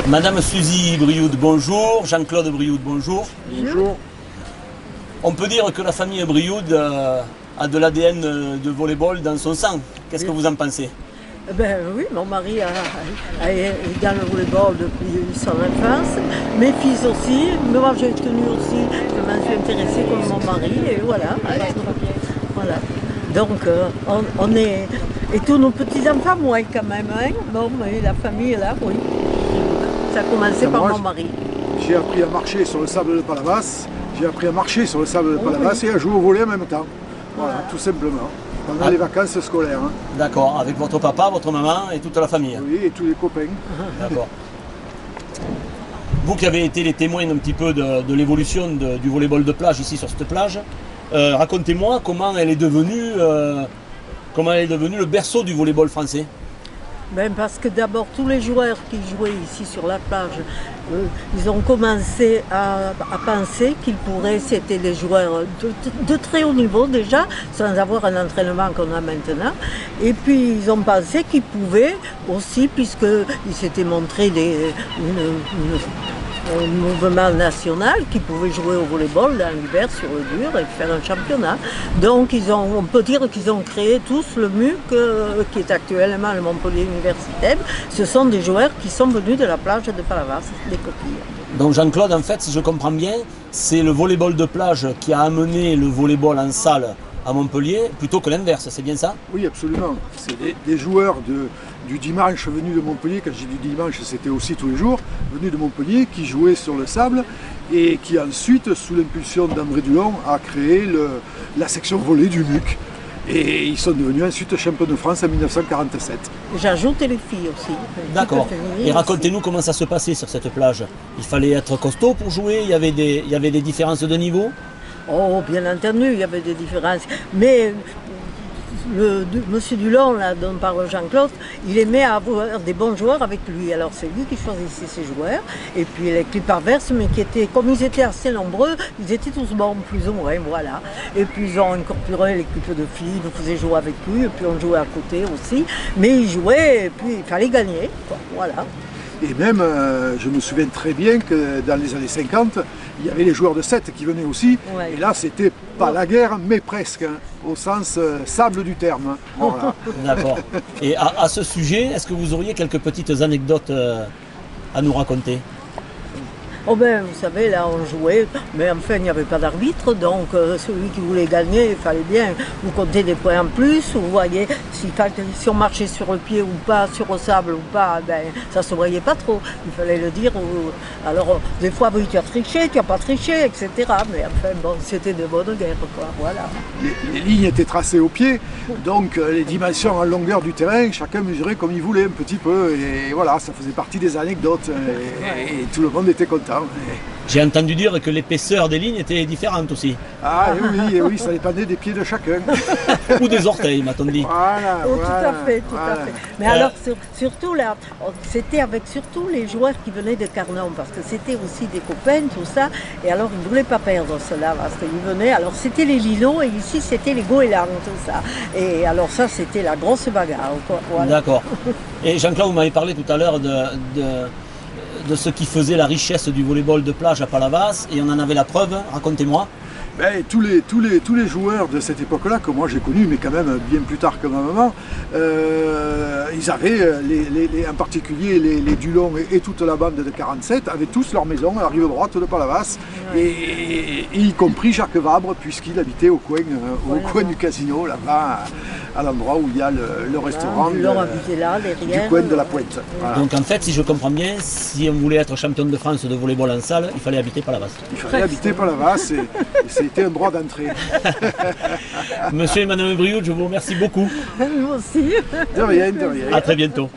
Madame Suzy Brioude, bonjour. Jean-Claude Brioude, bonjour. Bonjour. On peut dire que la famille Brioude a de l'ADN de volleyball dans son sang. Qu'est-ce que vous en pensez? Ben oui, mon mari est dans le volleyball depuis son enfance. Mes fils aussi. Moi, j'ai tenu aussi. Je m'en suis intéressée comme mon mari. Et voilà. Voilà. Donc, on est... Et tous nos petits-enfants, moins quand même. Hein? Bon, mais la famille est là, oui. Ça a commencé par mon mari. J'ai appris à marcher sur le sable de Palavas. J'ai appris à marcher sur le sable de Palavas et à jouer au volley en même temps. Voilà, tout simplement. Pendant les vacances scolaires. Hein. D'accord, avec votre papa, votre maman et toute la famille. Oui, et tous les copains. D'accord. Vous qui avez été les témoins un petit peu de l'évolution du volleyball de plage ici sur cette plage, racontez-moi comment elle est devenue le berceau du volleyball français. Ben parce que d'abord, tous les joueurs qui jouaient ici sur la plage, ils ont commencé à penser qu'ils pourraient, c'était des joueurs de très haut niveau déjà, sans avoir un entraînement qu'on a maintenant. Et puis, ils ont pensé qu'ils pouvaient aussi, puisqu'ils s'étaient montré un mouvement national qui pouvait jouer au volleyball dans l'hiver sur le dur et faire un championnat. Donc on peut dire qu'ils ont créé tous le MUC qui est actuellement le Montpellier Universitaire. Ce sont des joueurs qui sont venus de la plage de Palavas, des coquilles. Donc Jean-Claude, en fait, si je comprends bien, c'est le volleyball de plage qui a amené le volleyball en salle à Montpellier plutôt que l'inverse, c'est bien ça? Oui, absolument. C'est des joueurs du dimanche venus de Montpellier, quand j'ai dit dimanche, c'était aussi tous les jours, venus de Montpellier, qui jouaient sur le sable et qui ensuite, sous l'impulsion d'André Dulon, a créé la section volley du MUC. Et ils sont devenus ensuite champions de France en 1947. J'ajoute les filles aussi. D'accord. Et racontez-nous comment ça se passait sur cette plage. Il fallait être costaud pour jouer, il y avait des différences de niveau? Oh, bien entendu, il y avait des différences. Mais monsieur Dulon, là, dont parle Jean-Claude, il aimait avoir des bons joueurs avec lui. Alors c'est lui qui choisissait ses joueurs. Et puis l'équipe adverse, mais comme ils étaient assez nombreux, ils étaient tous bons, plus ou moins, voilà. Et puis ils ont incorporé l'équipe de filles, nous faisaient jouer avec lui, et puis on jouait à côté aussi. Mais ils jouaient, et puis il fallait gagner, quoi, voilà. Et même, je me souviens très bien que dans les années 50, il y avait les joueurs de 7 qui venaient aussi. Ouais. Et là, c'était pas la guerre, mais presque, hein, au sens sable du terme. Hein. Voilà. D'accord. Et à ce sujet, est-ce que vous auriez quelques petites anecdotes à nous raconter? Oh ben, vous savez, là, on jouait, mais enfin, il n'y avait pas d'arbitre, donc celui qui voulait gagner, il fallait bien vous compter des points en plus, vous voyez, si on marchait sur le pied ou pas, sur le sable ou pas, ben, ça ne se voyait pas trop, il fallait le dire. Alors, des fois, oui, tu as triché, tu n'as pas triché, etc. Mais enfin, bon, c'était de bonnes guerres, quoi, voilà. Les lignes étaient tracées au pied, donc les dimensions en longueur du terrain, chacun mesurait comme il voulait un petit peu, et voilà, ça faisait partie des anecdotes, et tout le monde était content. J'ai entendu dire que l'épaisseur des lignes était différente aussi. Ah et oui, ça dépendait des pieds de chacun. Ou des orteils, m'a-t-on dit. Voilà, tout à fait. Mais alors, surtout là, c'était avec surtout les joueurs qui venaient de Carnon, parce que c'était aussi des copains, tout ça, et alors ils ne voulaient pas perdre cela, parce qu'ils venaient, alors c'était les Lilos, et ici c'était les Goélands, tout ça. Et alors ça, c'était la grosse bagarre, quoi. Voilà. D'accord. Et Jean-Claude, vous m'avez parlé tout à l'heure de ce qui faisait la richesse du volleyball de plage à Palavas, et on en avait la preuve, racontez-moi. Ben, tous les joueurs de cette époque-là, que moi j'ai connu, mais quand même bien plus tard que ma maman, ils avaient, en particulier les Dulon et toute la bande de 47, avaient tous leur maison à la rive droite de Palavas, et y compris Jacques Vabre, puisqu'il habitait au coin du casino, là-bas, à l'endroit où il y a le restaurant du coin de la Pointe. Voilà. Donc en fait, si je comprends bien, si on voulait être champion de France de volleyball en salle, il fallait habiter Palavas. Il fallait habiter Palavas, et c'était un droit d'entrée. Monsieur et Madame Brioude, je vous remercie beaucoup. Moi aussi. De rien, de rien. À très bientôt.